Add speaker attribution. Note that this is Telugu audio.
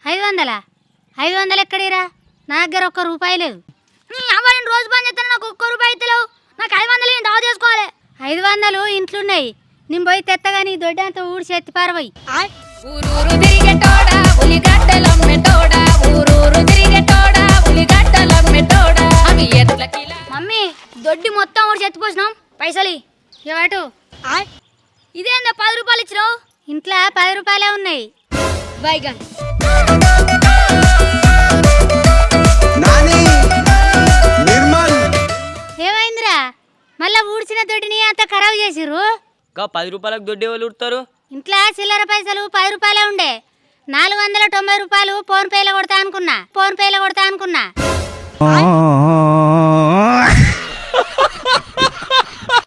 Speaker 1: 500? 500 ఎక్కడిరా? నా దగ్గర ఒక్క రూపాయి లేదు. అవ్వ నేను రోజు పని చేస్తాను, నాకు ఒక్క రూపాయి ఇస్తలేవు. నాకు 500 దావ చేసుకోవాలి. 500 ఇంట్లున్నాయి, నేను పోయి తెత్తగా నీ దొడ్డి అంతా ఊడిచి ఎత్తి పారబోయి.
Speaker 2: ఊరూరు తిరిగేటోడా ఉలిగడ్డలమ్మేటోడా, ఊరూరు తిరిగేటోడా ఉలిగడ్డలమ్మేటోడా, అవి ఎట్ల కిలా.
Speaker 1: మమ్మీ దొడ్డి మొత్తం ఊడిచి ఎత్తిపోసినాం, పైసలు ఇవ్వటు. ఇదేందా 10 రూపాయలు ఇచ్చినావు? ఇంట్లో 10 రూపాయలే ఉన్నాయి. బైగన్ ఏమైందిరా? మళ్ళా ఊడ్చిన దొడ్డిని అంత ఖరాబ్ చేసిర్రు.
Speaker 3: 10 రూపాయలకు దొడ్డి వాళ్ళు ఉడతారు.
Speaker 1: ఇంట్లో చిల్లర పైసలు 10 రూపాయలే ఉండే. 490 రూపాయలు ఫోన్ పేలో కొడతా అనుకున్నా.